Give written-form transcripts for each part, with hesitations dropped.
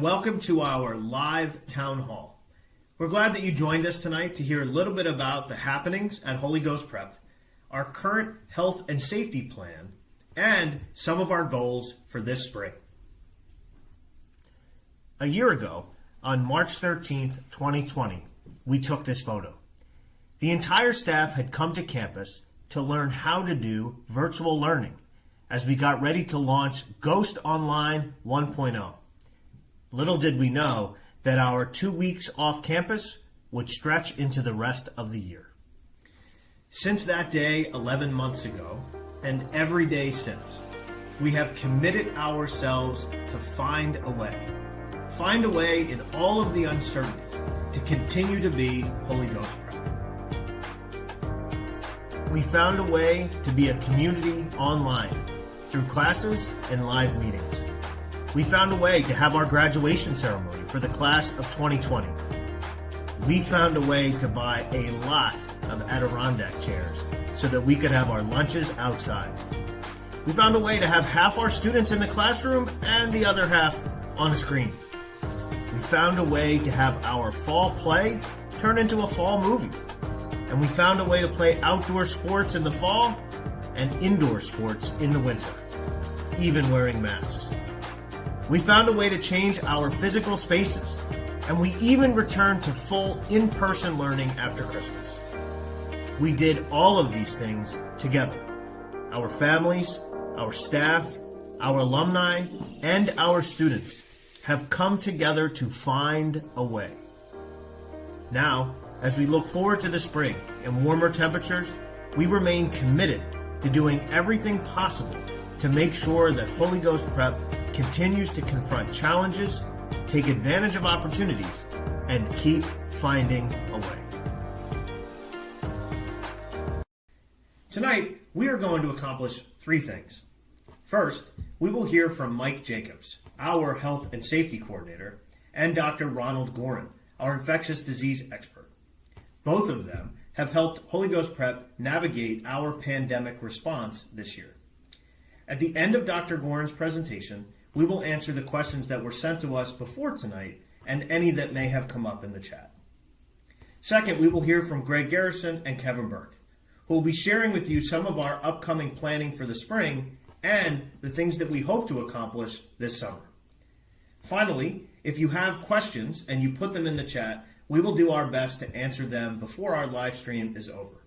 and welcome to our live town hall. We're glad that you joined us tonight to hear a little bit about the happenings at Holy Ghost Prep, our current health and safety plan, and some of our goals for this spring. A year ago, on March 13th, 2020, we took this photo. The entire staff had come to campus to learn how to do virtual learning as we got ready to launch Ghost Online 1.0. Little did we know that our 2 weeks off campus would stretch into the rest of the year. Since that day 11 months ago, and every day since, we have committed ourselves to find a way in all of the uncertainty to continue to be Holy Ghost Prep. We found a way to be a community online through classes and live meetings. We found a way to have our graduation ceremony for the class of 2020. We found a way to buy a lot of Adirondack chairs so that we could have our lunches outside. We found a way to have half our students in the classroom and the other half on a screen. We found a way to have our fall play turn into a fall movie. And we found a way to play outdoor sports in the fall and indoor sports in the winter, even wearing masks. We found a way to change our physical spaces, and we even returned to full in-person learning after Christmas. We did all of these things together. Our families, our staff, our alumni, and our students have come together to find a way. Now, as we look forward to the spring and warmer temperatures, we remain committed to doing everything possible to make sure that Holy Ghost Prep continues to confront challenges, take advantage of opportunities, and keep finding a way. Tonight, we are going to accomplish 3 things. First, we will hear from Mike Jacobs, our health and safety coordinator, and Dr. Ronald Gorin, our infectious disease expert. Both of them have helped Holy Ghost Prep navigate our pandemic response this year. At the end of Dr. Gorin's presentation, we will answer the questions that were sent to us before tonight and any that may have come up in the chat. Second, we will hear from Greg Garrison and Kevin Burke, who will be sharing with you some of our upcoming planning for the spring and the things that we hope to accomplish this summer. Finally, if you have questions and you put them in the chat, we will do our best to answer them before our live stream is over.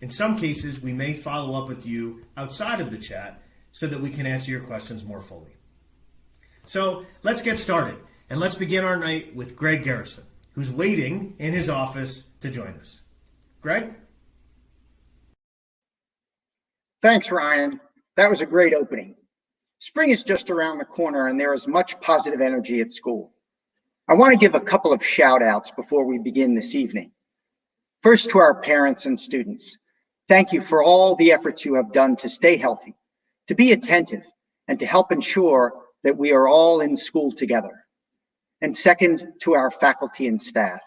In some cases, we may follow up with you outside of the chat so that we can answer your questions more fully. So let's get started, and let's begin our night with Greg Garrison, who's waiting in his office to join us. Greg? Thanks, Ryan. That was a great opening. Spring is just around the corner, and there is much positive energy at school. I want to give a couple of shout outs before we begin this evening. First, to our parents and students. Thank you for all the efforts you have done to stay healthy, to be attentive, and to help ensure that we are all in school together. And second, to our faculty and staff.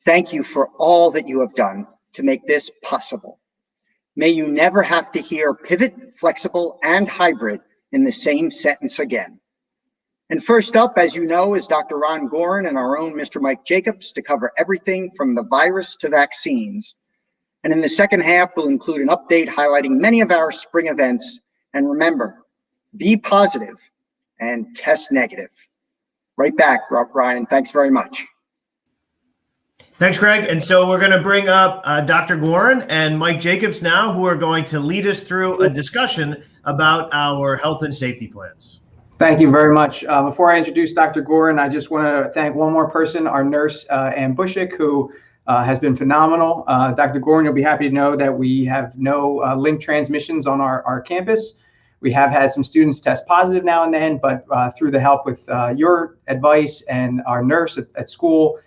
Thank you for all that you have done to make this possible. May you never have to hear pivot, flexible, and hybrid in the same sentence again. And first up, as you know, is Dr. Ron Gorin and our own Mr. Mike Jacobs to cover everything from the virus to vaccines. And in the second half, we'll include an update highlighting many of our spring events. And remember, be positive and test negative. Right back, Ryan. Thanks very much. Thanks, Greg. And so we're going to bring up Dr. Gorin and Mike Jacobs now, who are going to lead us through a discussion about our health and safety plans. Thank you very much. Before I introduce Dr. Gorin, I just want to thank one more person, our nurse, Ann Bushik, who has been phenomenal. Dr. Gorin, you'll be happy to know that we have no link transmissions on our campus. We have had some students test positive now and then, but through the help with your advice and our nurse at school,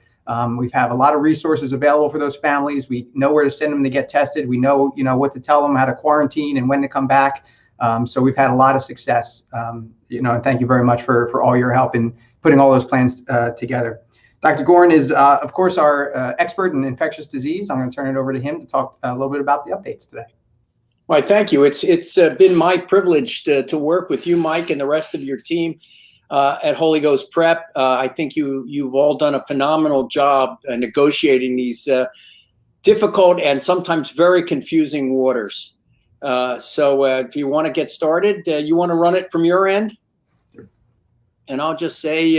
we have a lot of resources available for those families. We know where to send them to get tested. We know, what to tell them, how to quarantine and when to come back. So we've had a lot of success, and thank you very much for all your help in putting all those plans together. Dr. Gorin is, of course, our expert in infectious disease. I'm going to turn it over to him to talk a little bit about the updates today. Well, thank you. It's been my privilege to work with you, Mike, and the rest of your team at Holy Ghost Prep. I think you've all done a phenomenal job negotiating these difficult and sometimes very confusing waters. So if you want to get started, you want to run it from your end? And I'll just say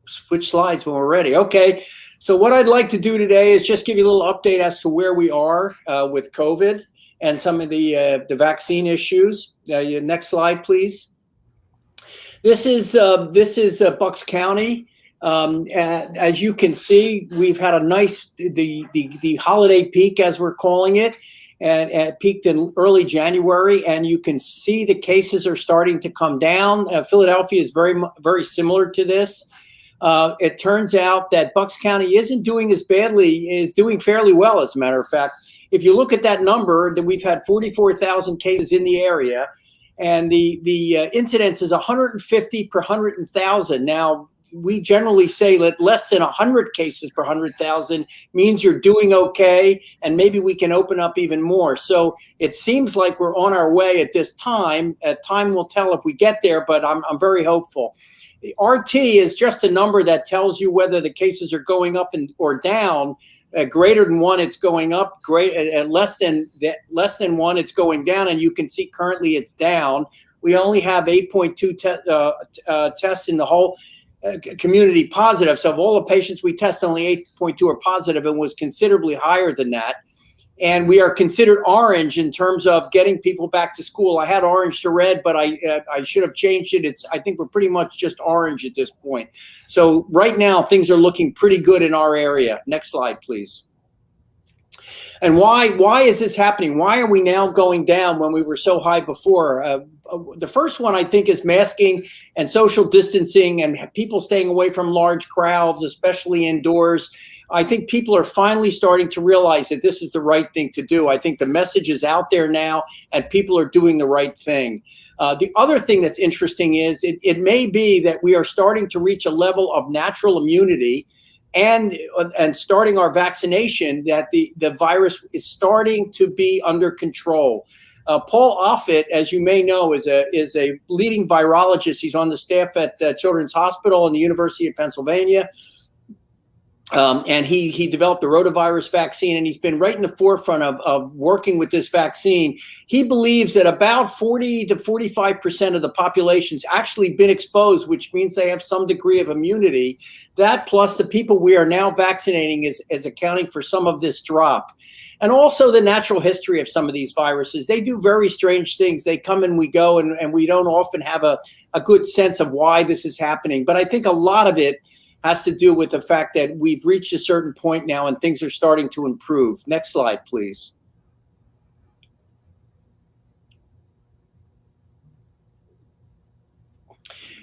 switch slides when we're ready. Okay, so what I'd like to do today is just give you a little update as to where we are with COVID and some of the vaccine issues. Next slide, please. This is Bucks County. As you can see, we've had a nice the holiday peak, as we're calling it, and it peaked in early January, and you can see the cases are starting to come down. Philadelphia is very similar to this. It turns out that Bucks County isn't doing as badly, is doing fairly well, as a matter of fact. If you look at that number, that we've had 44,000 cases in the area, and the incidence is 150 per 100,000. Now, we generally say that less than 100 cases per 100,000 means you're doing okay, and maybe we can open up even more. So it seems like we're on our way at this time. Time will tell if we get there, but I'm very hopeful. RT is just a number that tells you whether the cases are going up or down. Greater than 1, it's going up. Less than 1, it's going down. And you can see currently it's down. We only have 8.2 tests in the whole community positive. So of all the patients we test, only 8.2 are positive, and was considerably higher than that. And we are considered orange in terms of getting people back to school. I had orange to red, but I should have changed it. I think we're pretty much just orange at this point. So right now, things are looking pretty good in our area. Next slide, please. And why is this happening? Why are we now going down when we were so high before? The first one, I think, is masking and social distancing and people staying away from large crowds, especially indoors. I think people are finally starting to realize that this is the right thing to do. I think the message is out there now, and people are doing the right thing. The other thing that's interesting is it may be that we are starting to reach a level of natural immunity and starting our vaccination, that the virus is starting to be under control. Paul Offit, as you may know, is a leading virologist. He's on the staff at Children's Hospital and the University of Pennsylvania. And he developed the Rotavirus Vaccine, and he's been right in the forefront of working with this vaccine. He believes that about 40 to 45% of the population's actually been exposed, which means they have some degree of immunity. That plus the people we are now vaccinating is accounting for some of this drop. And also the natural history of some of these viruses. They do very strange things. They come and we go, and we don't often have a good sense of why this is happening. But I think a lot of it has to do with the fact that we've reached a certain point now and things are starting to improve. Next slide, please.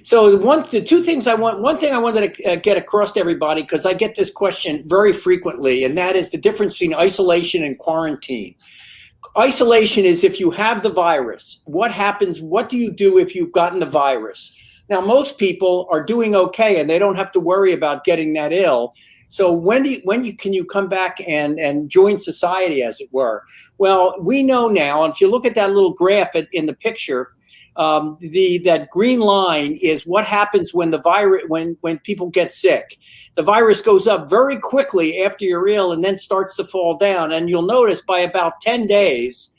So one thing I wanted to get across to everybody, because I get this question very frequently, and that is the difference between isolation and quarantine. Isolation is if you have the virus. What happens? What do you do if you've gotten the virus? Now, most people are doing okay, and they don't have to worry about getting that ill. So when can you come back and join society, as it were? Well, we know now, and if you look at that little graph in the picture, that green line is what happens when the virus when people get sick. The virus goes up very quickly after you're ill, and then starts to fall down. And you'll notice by about 10 days,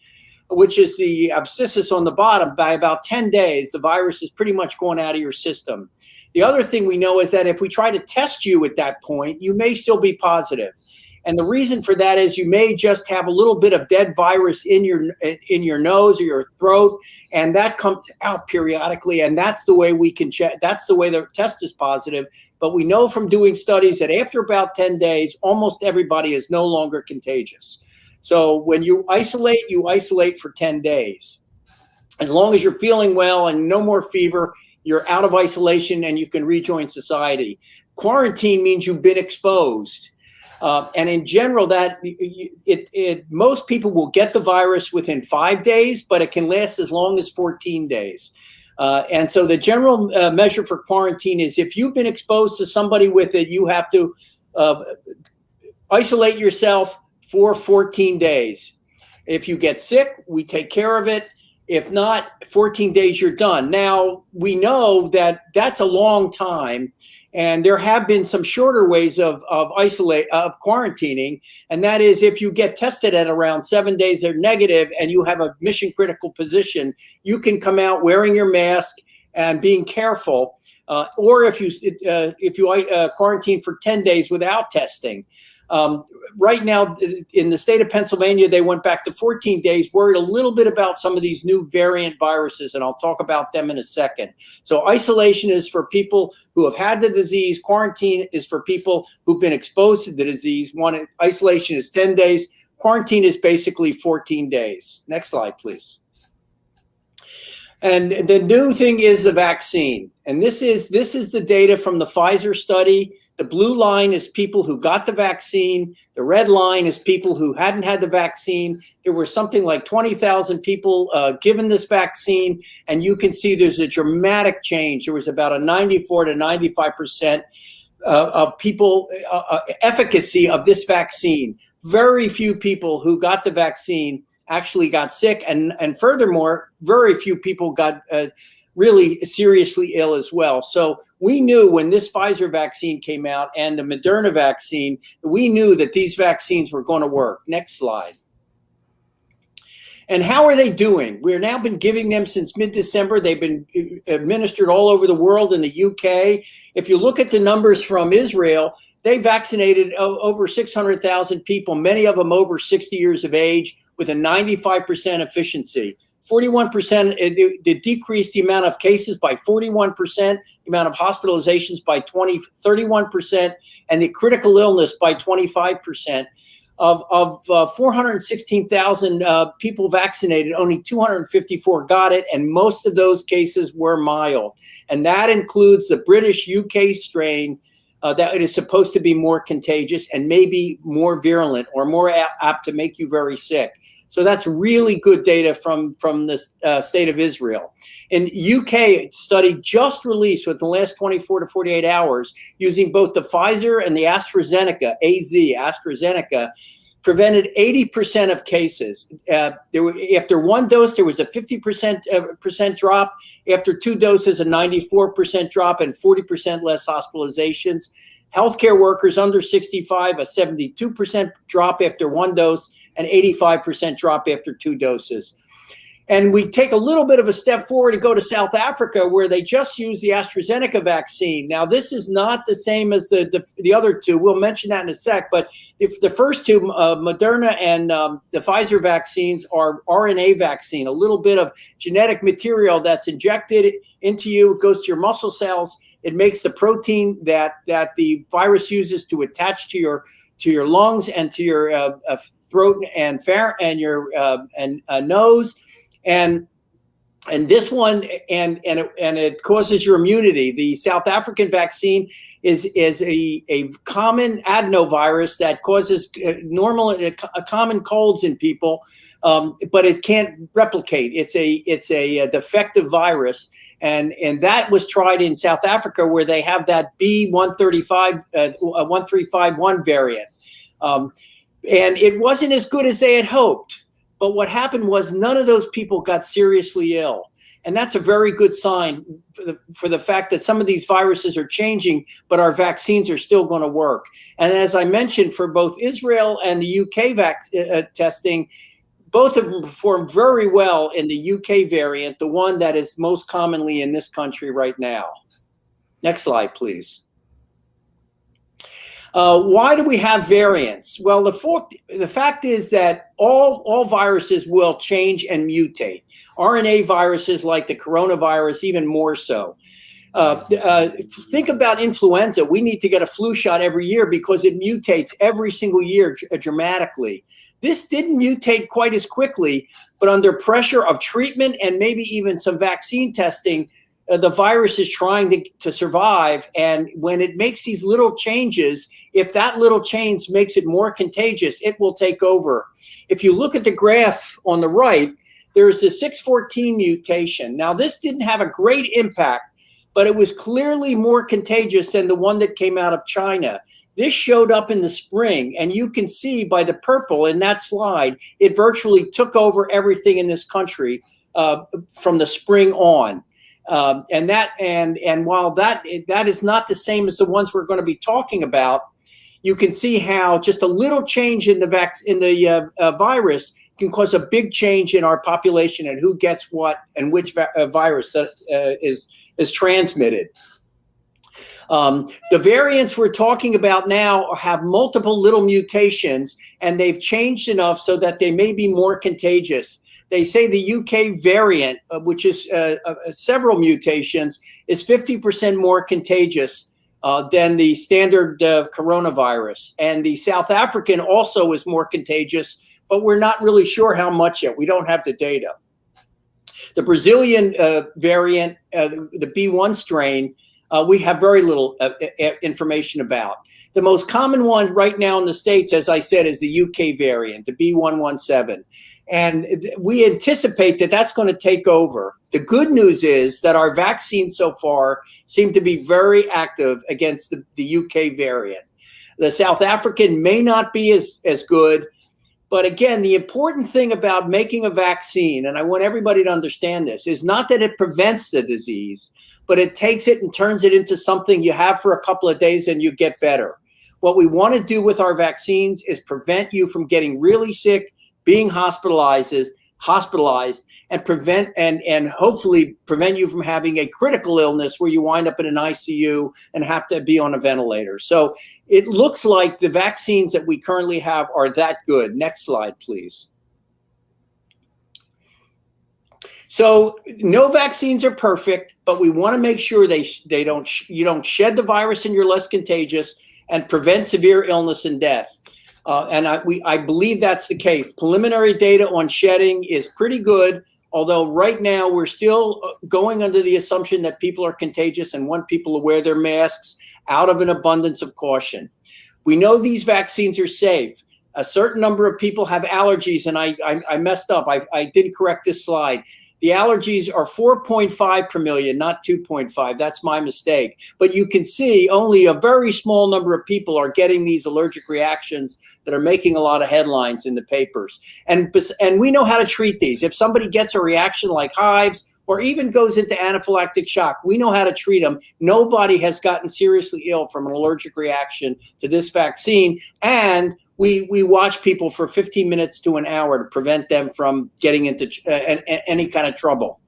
which is the abscissus on the bottom, by about 10 days, the virus is pretty much going out of your system. The other thing we know is that if we try to test you at that point, you may still be positive. And the reason for that is you may just have a little bit of dead virus in your nose or your throat, and that comes out periodically, and that's the way we can check. That's the way the test is positive. But we know from doing studies that after about 10 days, almost everybody is no longer contagious. So when you isolate for 10 days. As long as you're feeling well and no more fever, you're out of isolation and you can rejoin society. Quarantine means you've been exposed. And in general, most people will get the virus within 5 days, but it can last as long as 14 days. And so the general measure for quarantine is if you've been exposed to somebody with it, you have to isolate yourself for 14 days. If you get sick, we take care of it. If not, 14 days, you're done. Now, we know that that's a long time, and there have been some shorter ways of quarantining, and that is if you get tested at around 7 days, they're negative, and you have a mission critical position, you can come out wearing your mask and being careful. Or if you quarantine for 10 days without testing. Right now, in the state of Pennsylvania, they went back to 14 days, worried a little bit about some of these new variant viruses, and I'll talk about them in a second. So isolation is for people who have had the disease. Quarantine is for people who've been exposed to the disease. Isolation is 10 days. Quarantine is basically 14 days. Next slide, please. And the new thing is the vaccine. And this is the data from the Pfizer study. The blue line is people who got the vaccine. The red line is people who hadn't had the vaccine. There were something like 20,000 people given this vaccine. And you can see there's a dramatic change. There was about a 94 to 95% of people efficacy of this vaccine. Very few people who got the vaccine actually got sick, and furthermore, very few people got really seriously ill as well. So we knew when this Pfizer vaccine came out and the Moderna vaccine, we knew that these vaccines were going to work. Next slide. And how are they doing? We've now been giving them since mid-December. They've been administered all over the world. In the UK, if you look at the numbers from Israel, they vaccinated over 600,000 people, many of them over 60 years of age, with a 95% efficiency. 41%, it decreased the amount of cases by 41%, the amount of hospitalizations by 31%, and the critical illness by 25%. Of 416,000 people vaccinated, only 254 got it, and most of those cases were mild. And that includes the British UK strain that it is supposed to be more contagious and maybe more virulent or more apt to make you very sick. So that's really good data from the state of Israel. In UK study just released within the last 24 to 48 hours using both the Pfizer and the AstraZeneca, prevented 80% of cases. After one dose, there was a 50% drop. After two doses, a 94% drop and 40% less hospitalizations. Healthcare workers under 65, a 72% drop after one dose and 85% drop after two doses. And we take a little bit of a step forward and go to South Africa, where they just use the AstraZeneca vaccine. Now, this is not the same as the other two. We'll mention that in a sec. But if the first two, Moderna and the Pfizer vaccines, are RNA vaccine, a little bit of genetic material that's injected into you. It goes to your muscle cells. It makes the protein that the virus uses to attach to your lungs and to your throat and your nose. And this one, and it causes your immunity. The South African vaccine is a common adenovirus that causes common colds in people, but it can't replicate. It's a defective virus, and that was tried in South Africa, where they have that B1351 variant, and it wasn't as good as they had hoped. But what happened was none of those people got seriously ill. And that's a very good sign for the fact that some of these viruses are changing, but our vaccines are still going to work. And as I mentioned, for both Israel and the UK testing, both of them performed very well in the UK variant, the one that is most commonly in this country right now. Next slide, please. Why do we have variants? Well, the fact is that all viruses will change and mutate. RNA viruses like the coronavirus, even more so. Think about influenza. We need to get a flu shot every year because it mutates every single year dramatically. This didn't mutate quite as quickly, but under pressure of treatment and maybe even some vaccine testing, the virus is trying to survive. And when it makes these little changes, if that little change makes it more contagious, it will take over. If you look at the graph on the right, there's the 614 mutation. Now, this didn't have a great impact, but it was clearly more contagious than the one that came out of China. This showed up in the spring, and you can see by the purple in that slide, it virtually took over everything in this country. from the spring on. And while that is not the same as the ones we're going to be talking about, you can see how just a little change in the virus can cause a big change in our population and who gets what and which virus that is transmitted. The variants we're talking about now have multiple little mutations, and they've changed enough so that they may be more contagious. They say the UK variant, which is several mutations, is 50% more contagious than the standard coronavirus. And the South African also is more contagious, but we're not really sure how much yet. We don't have the data. The Brazilian variant, the B1 strain, we have very little information about. The most common one right now in the States, as I said, is the UK variant, the B117. And we anticipate that that's going to take over. The good news is that our vaccines so far seem to be very active against the UK variant. The South African may not be as good, but again, the important thing about making a vaccine, and I want everybody to understand this, is not that it prevents the disease, but it takes it and turns it into something you have for a couple of days and you get better. What we want to do with our vaccines is prevent you from getting really sick, being hospitalized, and prevent and hopefully prevent you from having a critical illness where you wind up in an ICU and have to be on a ventilator. So it looks like the vaccines that we currently have are that good. Next slide, please. So no vaccines are perfect, but we want to make sure you don't shed the virus and you're less contagious and prevent severe illness and death. And I believe that's the case. Preliminary data on shedding is pretty good, although right now we're still going under the assumption that people are contagious and want people to wear their masks out of an abundance of caution. We know these vaccines are safe. A certain number of people have allergies, and I messed up. I didn't correct this slide. The allergies are 4.5 per million, not 2.5. That's my mistake. But you can see only a very small number of people are getting these allergic reactions that are making a lot of headlines in the papers. And we know how to treat these. If somebody gets a reaction like hives or even goes into anaphylactic shock, we know how to treat them. Nobody has gotten seriously ill from an allergic reaction to this vaccine. And we watch people for 15 minutes to an hour to prevent them from getting into any kind of trouble.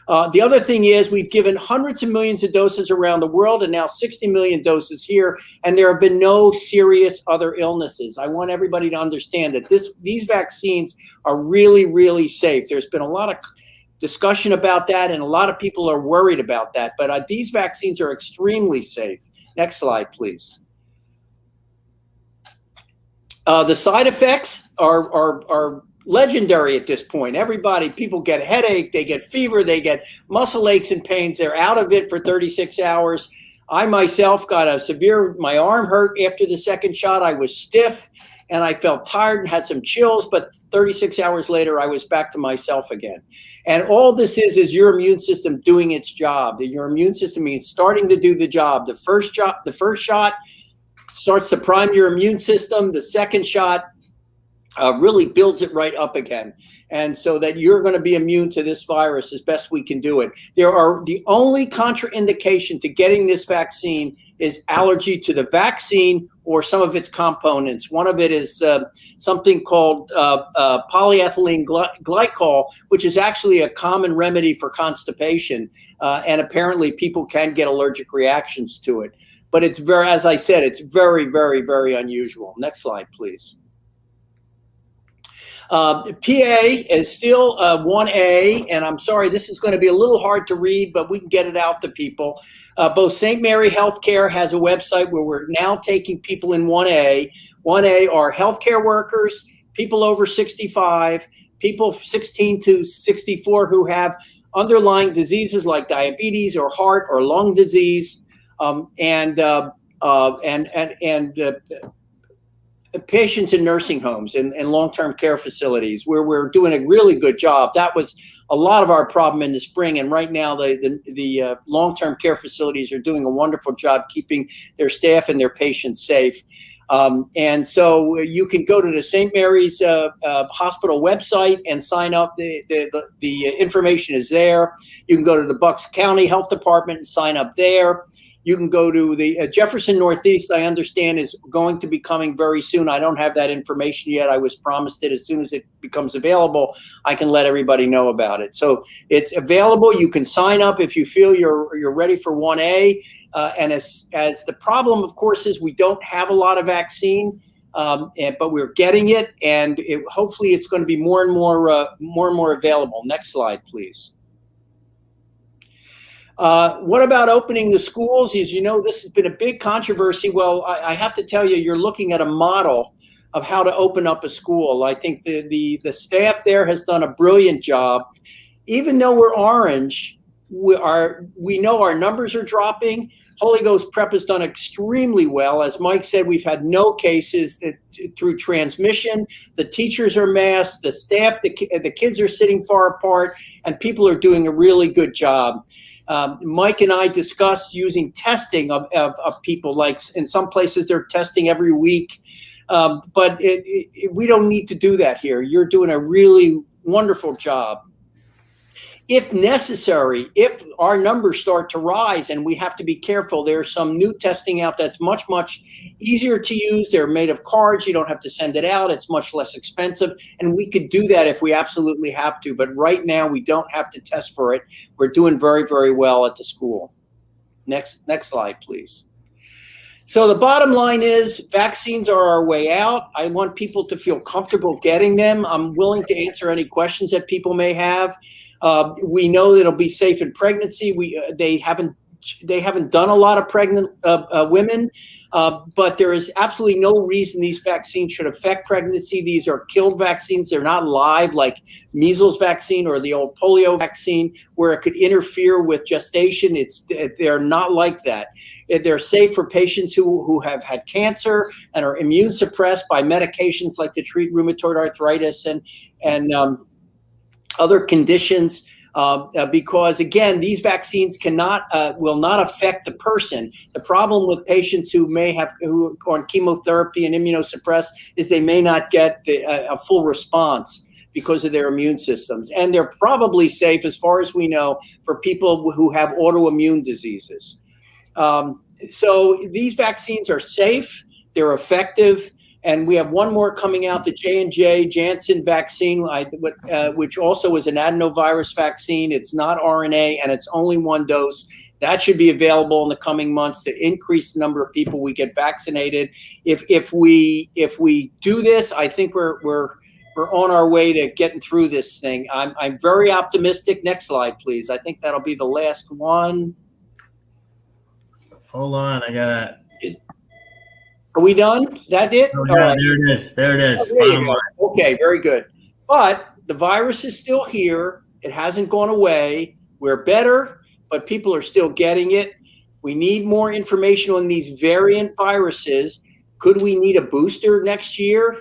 The other thing is we've given hundreds of millions of doses around the world and now 60 million doses here, and there have been no serious other illnesses. I want everybody to understand that these vaccines are really, really safe. There's been a lot of discussion about that, and a lot of people are worried about that, but these vaccines are extremely safe. Next slide, please. The side effects are legendary at this point. People get headache, they get fever, they get muscle aches and pains. They're out of it for 36 hours. I myself got my arm hurt after the second shot. I was stiff and I felt tired and had some chills, but 36 hours later, I was back to myself again. And all this is your immune system doing its job. Your immune system means starting to do the job. The first shot starts to prime your immune system. The second shot really builds it right up again. And so that you're going to be immune to this virus as best we can do it. The only contraindication to getting this vaccine is allergy to the vaccine or some of its components. One of it is something called polyethylene glycol, which is actually a common remedy for constipation. And apparently people can get allergic reactions to it. But it's as I said, it's very, very, very unusual. Next slide, please. PA is still 1A, and I'm sorry, this is going to be a little hard to read, but we can get it out to people. Both St. Mary Healthcare has a website where we're now taking people in 1A. 1A are healthcare workers, people over 65, people 16 to 64 who have underlying diseases like diabetes or heart or lung disease, and patients in nursing homes and long-term care facilities where we're doing a really good job. That was a lot of our problem in the spring, and right now the long-term care facilities are doing a wonderful job keeping their staff and their patients safe. And so you can go to the St. Mary's Hospital website and sign up. The information is there. You can go to the Bucks County Health Department and sign up there. You can go to the Jefferson Northeast, I understand, is going to be coming very soon. I don't have that information yet. I was promised it as soon as it becomes available, I can let everybody know about it. So it's available. You can sign up if you feel you're ready for 1A. And as the problem, of course, is we don't have a lot of vaccine, but we're getting it, and hopefully it's going to be more and more available. Next slide, please. What about opening the schools? As you know, this has been a big controversy. Well, I have to tell you, you're looking at a model of how to open up a school. I think the staff there has done a brilliant job. Even though we're orange, we know our numbers are dropping. Holy Ghost Prep has done extremely well. As Mike said, we've had no cases through transmission. The teachers are masked, the staff, the kids are sitting far apart, and people are doing a really good job. Mike and I discussed using testing of people. Like in some places, they're testing every week. But we don't need to do that here. You're doing a really wonderful job. If necessary, if our numbers start to rise and we have to be careful, there's some new testing out that's much, much easier to use. They're made of cards. You don't have to send it out. It's much less expensive. And we could do that if we absolutely have to. But right now, we don't have to test for it. We're doing very, very well at the school. Next slide, please. So the bottom line is vaccines are our way out. I want people to feel comfortable getting them. I'm willing to answer any questions that people may have. We know that it'll be safe in pregnancy. They haven't done a lot of pregnant women, but there is absolutely no reason these vaccines should affect pregnancy. These are killed vaccines. They're not live like measles vaccine or the old polio vaccine where it could interfere with gestation. They're not like that. They're safe for patients who have had cancer and are immune suppressed by medications like to treat rheumatoid arthritis and other conditions, because again, these vaccines will not affect the person. The problem with patients who are on chemotherapy and immunosuppressed is they may not get a full response because of their immune systems. And they're probably safe, as far as we know, for people who have autoimmune diseases. So these vaccines are safe, they're effective. And we have one more coming out, the J&J Janssen vaccine, which also is an adenovirus vaccine. It's not RNA, and it's only one dose. That should be available in the coming months to increase the number of people we get vaccinated. If we do this, I think we're on our way to getting through this thing. I'm very optimistic. Next slide, please. I think that'll be the last one. Hold on, I gotta. Are we done? Is that it? Oh, yeah, there it is. There it is. Oh, there you go. Okay, very good. But the virus is still here. It hasn't gone away. We're better, but people are still getting it. We need more information on these variant viruses. Could we need a booster next year?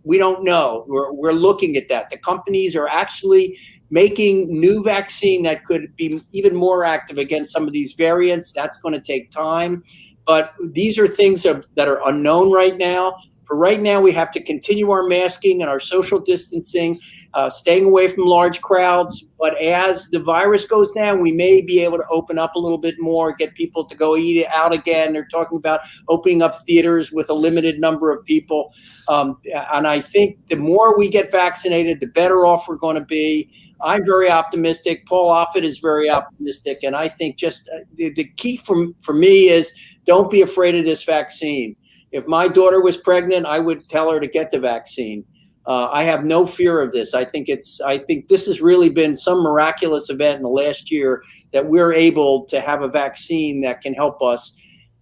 We don't know. We're looking at that. The companies are actually making new vaccine that could be even more active against some of these variants. That's going to take time. But these are things that are unknown right now. For right now, we have to continue our masking and our social distancing, staying away from large crowds. But as the virus goes down, we may be able to open up a little bit more, get people to go eat out again. They're talking about opening up theaters with a limited number of people. And I think the more we get vaccinated, the better off we're going to be. I'm very optimistic. Paul Offit is very optimistic. And I think just the key for me is don't be afraid of this vaccine. If my daughter was pregnant, I would tell her to get the vaccine. I have no fear of this. I think this has really been some miraculous event in the last year that we're able to have a vaccine that can help us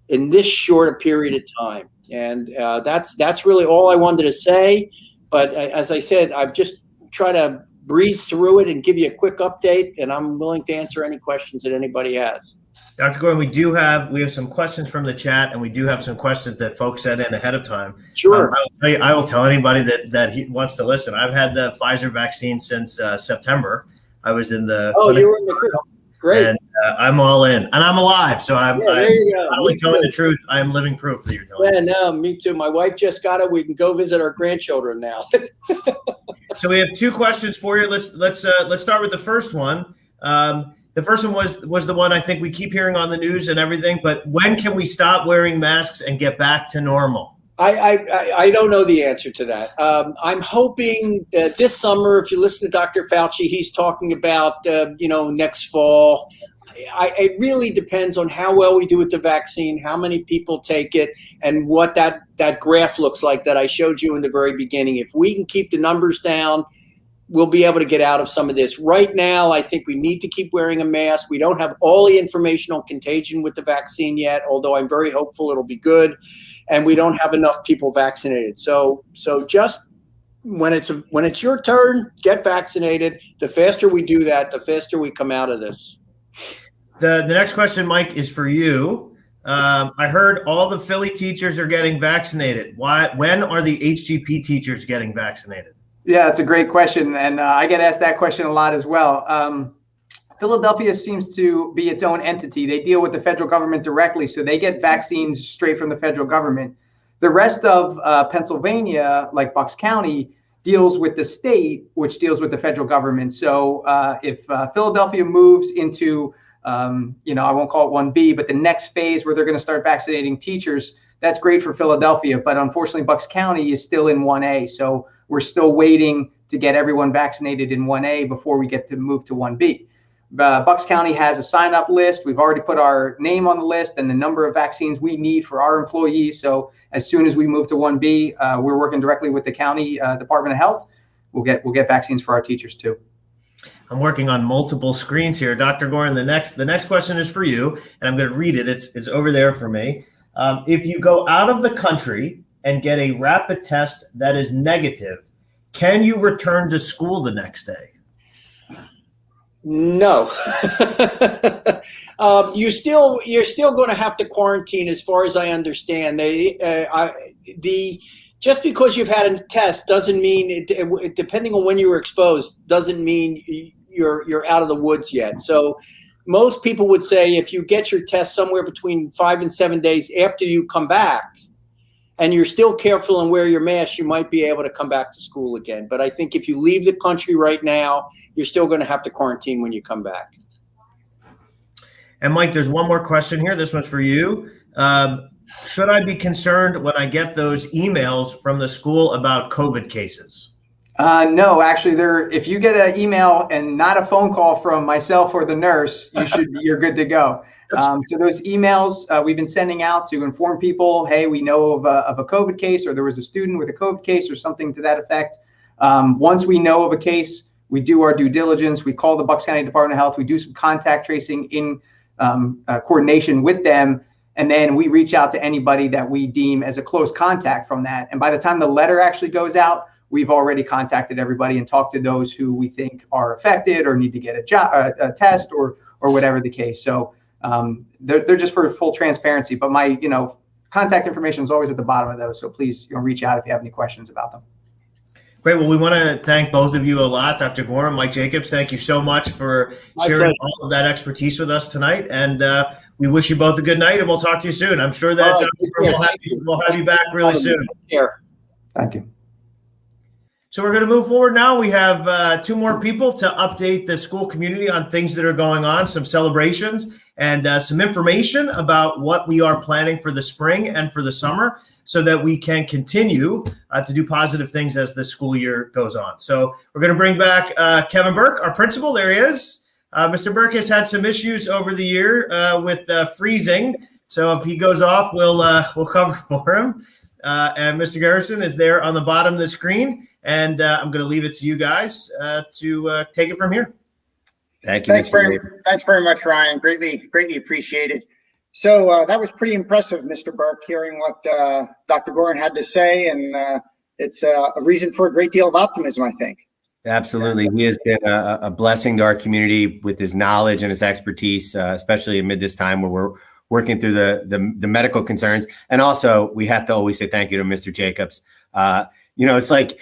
in this short a period of time. And that's really all I wanted to say. But as I said, I've just tried to breeze through it and give you a quick update, and I'm willing to answer any questions that anybody has. Dr. Gordon, we have some questions from the chat, and we do have some questions that folks sent in ahead of time. Sure. I will tell anybody that he wants to listen. I've had the Pfizer vaccine since September. I was in the you were in the Great. And I'm all in, and I'm alive. So I'm there you go. not only telling the truth, I am living proof that you're telling. Yeah, no, me too. My wife just got it. We can go visit our grandchildren now. So we have two questions for you. Let's start with the first one. The first one was the one I think we keep hearing on the news and everything. But when can we stop wearing masks and get back to normal? I don't know the answer to that. I'm hoping that this summer, if you listen to Dr. Fauci, he's talking about, next fall. It really depends on how well we do with the vaccine, how many people take it, and what that graph looks like that I showed you in the very beginning. If we can keep the numbers down, we'll be able to get out of some of this. Right now, I think we need to keep wearing a mask. We don't have all the information on contagion with the vaccine yet, although I'm very hopeful it'll be good. And we don't have enough people vaccinated. So just when it's your turn, get vaccinated. The faster we do that, the faster we come out of this. The next question, Mike, is for you. I heard all the Philly teachers are getting vaccinated. When are the HGP teachers getting vaccinated? Yeah, it's a great question. And I get asked that question a lot as well. Philadelphia seems to be its own entity. They deal with the federal government directly, so they get vaccines straight from the federal government. The rest of Pennsylvania, like Bucks County, deals with the state, which deals with the federal government. So if Philadelphia moves into, I won't call it 1B, but the next phase where they're going to start vaccinating teachers, that's great for Philadelphia. But unfortunately, Bucks County is still in 1A. So we're still waiting to get everyone vaccinated in 1A before we get to move to 1B. Bucks County has a sign-up list. We've already put our name on the list and the number of vaccines we need for our employees. So as soon as we move to 1B, we're working directly with the county Department of Health. We'll get vaccines for our teachers too. I'm working on multiple screens here, Dr. Gorin. The next question is for you, and I'm going to read it. It's over there for me. If you go out of the country and get a rapid test that is negative, can you return to school the next day? No. You're still going to have to quarantine, as far as I understand. Just because you've had a test doesn't mean, depending on when you were exposed, doesn't mean you're out of the woods yet. So most people would say if you get your test somewhere between 5 and 7 days after you come back, and you're still careful and wear your mask, you might be able to come back to school again. But I think if you leave the country right now, you're still going to have to quarantine when you come back. And Mike, there's one more question here. This one's for you. Should I be concerned when I get those emails from the school about COVID cases? No, actually, if you get an email and not a phone call from myself or the nurse, you're good to go. So those emails we've been sending out to inform people, hey, we know of a COVID case, or there was a student with a COVID case or something to that effect. Once we know of a case, we do our due diligence. We call the Bucks County Department of Health. We do some contact tracing in coordination with them. And then we reach out to anybody that we deem as a close contact from that. And by the time the letter actually goes out, we've already contacted everybody and talked to those who we think are affected or need to get a test or whatever the case. So they're just for full transparency, but my, contact information is always at the bottom of those. So please, reach out if you have any questions about them. Great. Well, we want to thank both of you a lot. Dr. Gorin, Mike Jacobs, thank you so much for sharing all of that expertise with us tonight. And we wish you both a good night, and we'll talk to you soon. I'm sure that we'll have you back really soon. Thank you. So we're going to move forward now. We have two more people to update the school community on things that are going on, some celebrations, and some information about what we are planning for the spring and for the summer, so that we can continue to do positive things as the school year goes on. So we're going to bring back Kevin Burke, our principal. There he is. Mr. Burke has had some issues over the year with freezing. So if he goes off, we'll cover for him. And Mr. Garrison is there on the bottom of the screen. And I'm going to leave it to you guys to take it from here. Thank you. Thanks very much, Ryan. Greatly appreciated. So that was pretty impressive, Mr. Burke, hearing what Dr. Gorin had to say. And it's a reason for a great deal of optimism, I think. Absolutely. He has been a blessing to our community with his knowledge and his expertise, especially amid this time where we're working through the medical concerns. And also, we have to always say thank you to Mr. Jacobs. It's like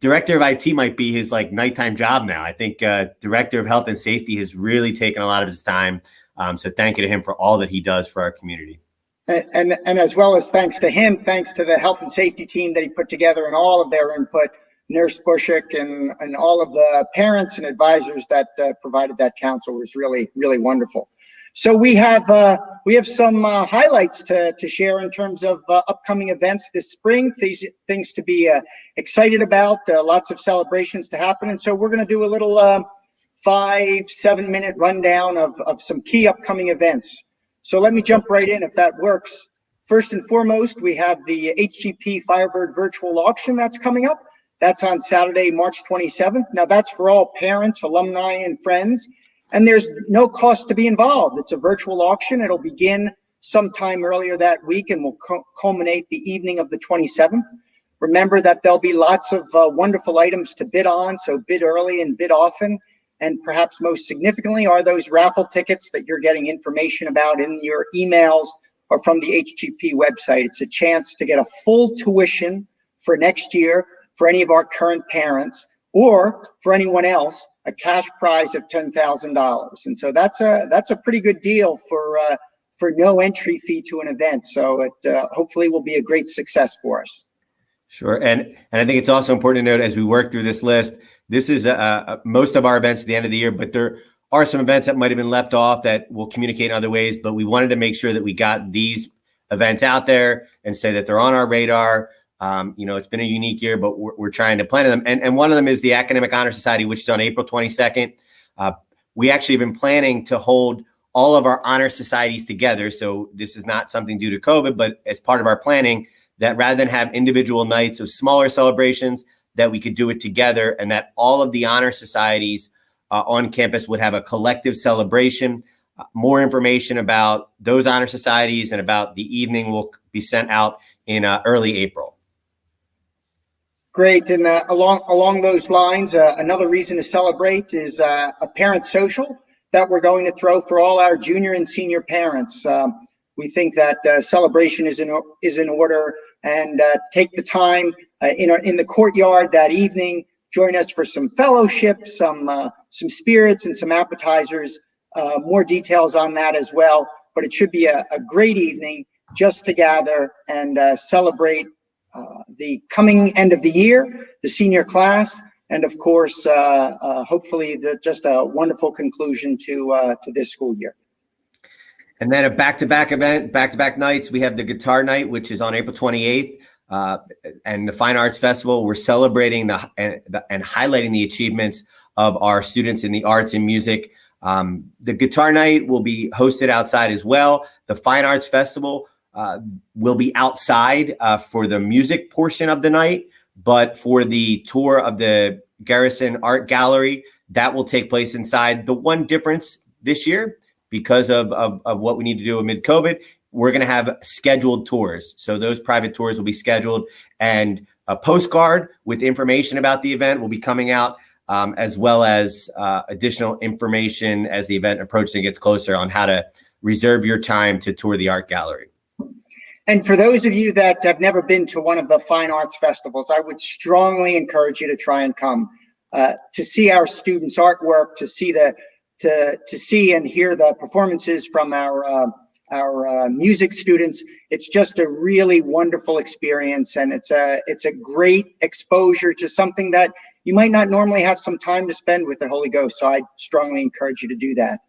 director of IT might be his like nighttime job now. I think director of health and safety has really taken a lot of his time. So thank you to him for all that he does for our community. And as well as thanks to him, thanks to the health and safety team that he put together and all of their input, Nurse Bushik and all of the parents and advisors that provided that counsel was really, really wonderful. So we have some highlights to share in terms of upcoming events this spring, things to be excited about, lots of celebrations to happen. And so we're going to do a little 5-7 minute rundown of some key upcoming events. So let me jump right in if that works. First and foremost, we have the HGP Firebird virtual auction that's coming up. That's on Saturday, March 27th. Now that's for all parents, alumni, and friends. And there's no cost to be involved. It's a virtual auction. It'll begin sometime earlier that week and will culminate the evening of the 27th. Remember that there'll be lots of wonderful items to bid on, so bid early and bid often. And perhaps most significantly are those raffle tickets that you're getting information about in your emails or from the HGP website. It's a chance to get a full tuition for next year for any of our current parents, or for anyone else, a cash prize of $10,000. And so that's a pretty good deal for no entry fee to an event. So it hopefully will be a great success for us. Sure. And I think it's also important to note as we work through this list, this is most of our events at the end of the year, but there are some events that might have been left off that we'll communicate in other ways, but we wanted to make sure that we got these events out there and say that they're on our radar. It's been a unique year, but we're trying to plan them. And one of them is the Academic Honor Society, which is on April 22nd. We actually have been planning to hold all of our honor societies together. So this is not something due to COVID, but as part of our planning, that rather than have individual nights of smaller celebrations, that we could do it together, and that all of the honor societies on campus would have a collective celebration. More information about those honor societies and about the evening will be sent out in early April. Great. And along those lines, another reason to celebrate is a parent social that we're going to throw for all our junior and senior parents. We think that celebration is in order, and take the time in the courtyard that evening. Join us for some fellowship, some spirits, and some appetizers. More details on that as well. But it should be a great evening just to gather and celebrate the coming end of the year, the senior class, and of course, hopefully, just a wonderful conclusion to this school year. And then a back-to-back event, back-to-back nights. We have the Guitar Night, which is on April 28th, and the Fine Arts Festival. We're celebrating and highlighting the achievements of our students in the arts and music. The Guitar Night will be hosted outside as well. The Fine Arts Festival will be outside for the music portion of the night, but for the tour of the Garrison Art Gallery, that will take place inside. The one difference this year, because of what we need to do amid COVID, we're going to have scheduled tours. So those private tours will be scheduled, and a postcard with information about the event will be coming out, as well as additional information as the event approaches and gets closer on how to reserve your time to tour the art gallery. And for those of you that have never been to one of the fine arts festivals, I would strongly encourage you to try and come to see our students' artwork, to see and hear the performances from our music students. It's just a really wonderful experience, and it's a great exposure to something that you might not normally have some time to spend with the Holy Ghost. So I strongly encourage you to do that.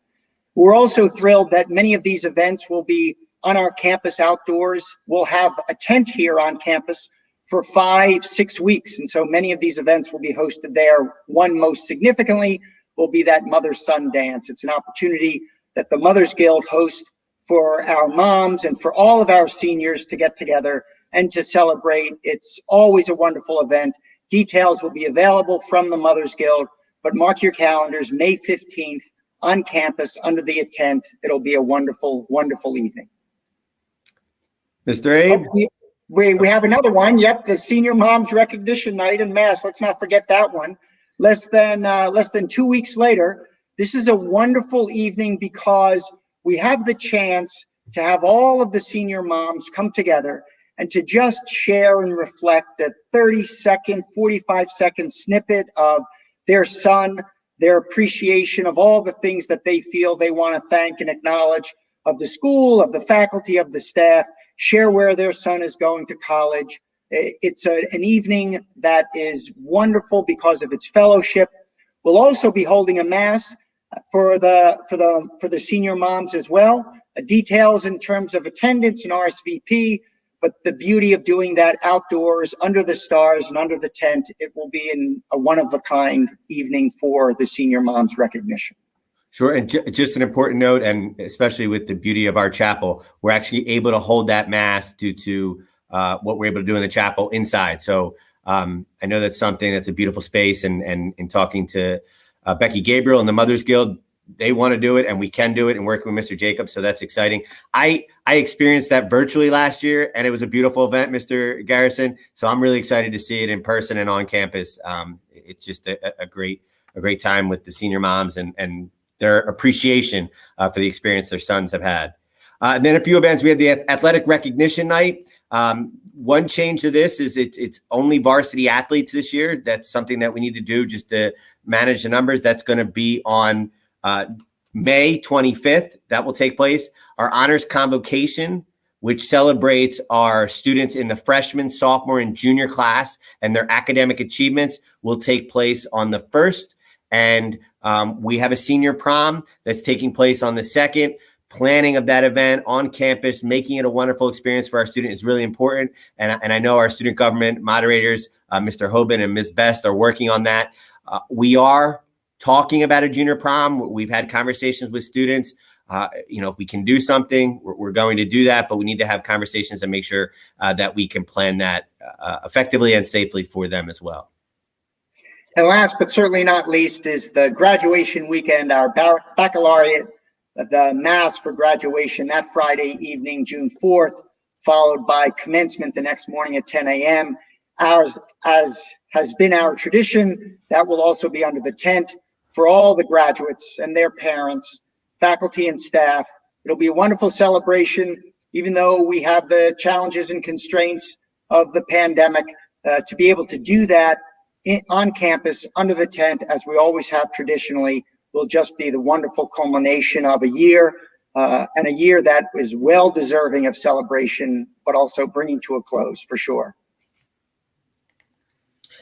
We're also thrilled that many of these events will be on our campus outdoors. We'll have a tent here on campus for 5-6 weeks. And so many of these events will be hosted there. One most significantly will be that Mother-Son Dance. It's an opportunity that the Mothers Guild hosts for our moms and for all of our seniors to get together and to celebrate. It's always a wonderful event. Details will be available from the Mothers Guild, but mark your calendars, May 15th on campus under the tent. It'll be a wonderful, wonderful evening. Mr. Abe? Oh, we have another one. Yep, the Senior Moms Recognition Night in Mass. Let's not forget that one. Less than 2 weeks later. This is a wonderful evening because we have the chance to have all of the senior moms come together and to just share and reflect a 30-second, 45-second snippet of their son, their appreciation of all the things that they feel they want to thank and acknowledge of the school, of the faculty, of the staff, share where their son is going to college. It's an evening that is wonderful because of its fellowship. We'll also be holding a mass for the senior moms as well. Details in terms of attendance and RSVP, but the beauty of doing that outdoors under the stars and under the tent, it will be in a one-of-a-kind evening for the senior moms recognition. Sure. And just an important note, and especially with the beauty of our chapel, we're actually able to hold that mass due to what we're able to do in the chapel inside. So I know that's something that's a beautiful space, and in talking to Becky Gabriel and the Mothers Guild, they want to do it and we can do it, and working with Mr. Jacobs. So that's exciting. I experienced that virtually last year, and it was a beautiful event, Mr. Garrison. So I'm really excited to see it in person and on campus. It's just a great time with the senior moms and their appreciation for the experience their sons have had. And then a few events. We had the athletic recognition night. One change to this is it's only varsity athletes this year. That's something that we need to do just to manage the numbers. That's going to be on May 25th. That will take place. Our honors convocation, which celebrates our students in the freshman, sophomore, and junior class and their academic achievements, will take place on the 1st. And we have a senior prom that's taking place on the 2nd. Planning of that event on campus, making it a wonderful experience for our student is really important. And I know our student government moderators, Mr. Hoban and Ms. Best, are working on that. We are talking about a junior prom. We've had conversations with students. If we can do something, we're going to do that, but we need to have conversations and make sure that we can plan that effectively and safely for them as well. And last but certainly not least is the graduation weekend, our baccalaureate, the mass for graduation that Friday evening, June 4th, followed by commencement the next morning at 10 a.m. Ours, as has been our tradition, that will also be under the tent for all the graduates and their parents, faculty and staff. It'll be a wonderful celebration, even though we have the challenges and constraints of the pandemic, to be able to do that on campus under the tent, as we always have traditionally, will just be the wonderful culmination of a year, and a year that is well deserving of celebration, but also bringing to a close for sure.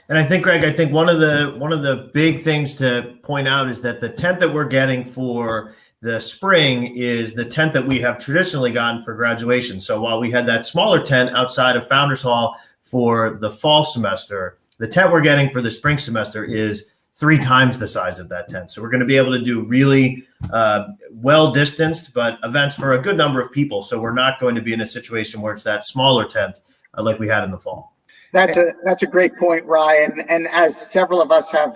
And I think, Greg, one of the big things to point out is that the tent that we're getting for the spring is the tent that we have traditionally gotten for graduation. So while we had that smaller tent outside of Founders Hall for the fall semester, the tent we're getting for the spring semester is 3 times the size of that tent. So we're going to be able to do really well-distanced, but events for a good number of people. So we're not going to be in a situation where it's that smaller tent like we had in the fall. That's a great point, Ryan. And as several of us have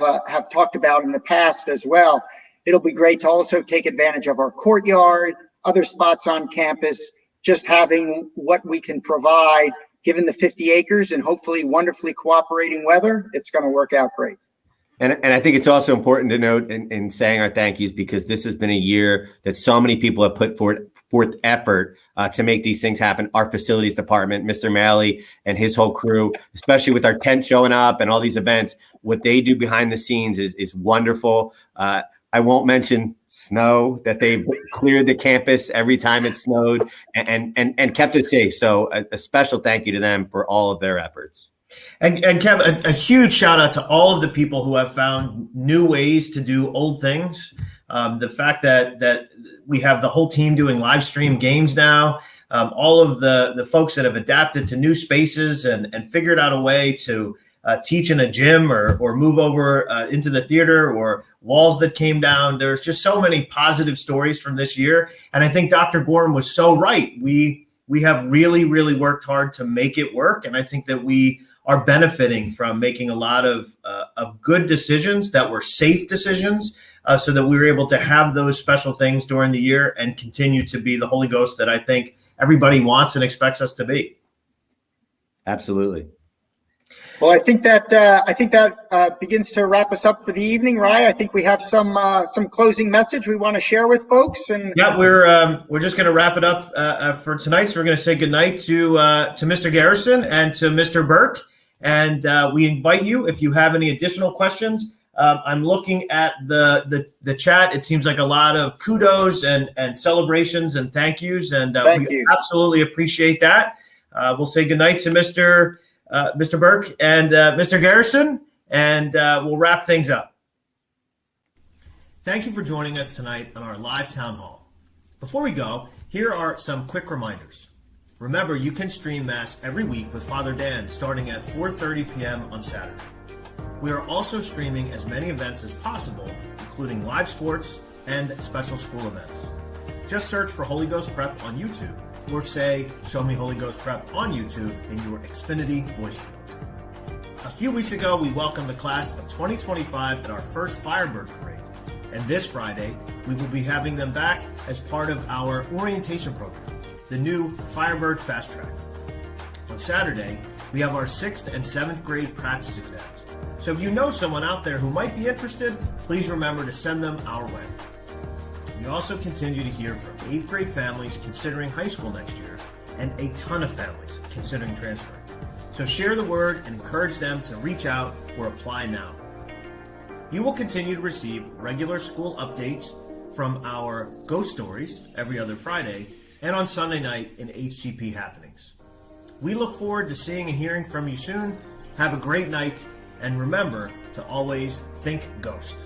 talked about in the past as well, it'll be great to also take advantage of our courtyard, other spots on campus, just having what we can provide, given the 50 acres and hopefully wonderfully cooperating weather. It's going to work out great. And I think it's also important to note in saying our thank yous, because this has been a year that so many people have put forth effort to make these things happen. Our facilities department, Mr. Malley and his whole crew, especially with our tent showing up and all these events, what they do behind the scenes is wonderful. I won't mention snow, that they cleared the campus every time it snowed and kept it safe. So a special thank you to them for all of their efforts. And Kev, a huge shout out to all of the people who have found new ways to do old things. The fact that we have the whole team doing live stream games now, all of the folks that have adapted to new spaces and figured out a way to teach in a gym or move over into the theater, or walls that came down. There's just so many positive stories from this year. And I think Dr. Gorham was so right. We have really, really worked hard to make it work. And I think that we are benefiting from making a lot of good decisions that were safe decisions, so that we were able to have those special things during the year and continue to be the Holy Ghost that I think everybody wants and expects us to be. Absolutely. Well, I think that begins to wrap us up for the evening, right? I think we have some closing message we want to share with folks. And yeah, we're just going to wrap it up for tonight. So we're going to say goodnight to Mr. Garrison and to Mr. Burke, and we invite you if you have any additional questions. I'm looking at the chat. It seems like a lot of kudos and celebrations and thank yous, and Thank we you. absolutely appreciate that. We'll say goodnight to Mr. Burke and Mr. Garrison, and we'll wrap things up. Thank you for joining us tonight on our live town hall. Before we go, here are some quick reminders. Remember, you can stream Mass every week with Father Dan starting at 4:30 p.m. on Saturday. We are also streaming as many events as possible, including live sports and special school events. Just search for Holy Ghost Prep on YouTube, or say, Show Me Holy Ghost Prep on YouTube in your Xfinity voice field. A few weeks ago, we welcomed the class of 2025 at our first Firebird parade, and this Friday, we will be having them back as part of our orientation program, the new Firebird Fast Track. On Saturday, we have our 6th and 7th grade practice exams. So if you know someone out there who might be interested, please remember to send them our way. We also continue to hear from 8th grade families considering high school next year, and a ton of families considering transferring. So share the word and encourage them to reach out or apply now. You will continue to receive regular school updates from our Ghost Stories every other Friday and on Sunday night in HGP Happenings. We look forward to seeing and hearing from you soon. Have a great night, and remember to always think Ghost.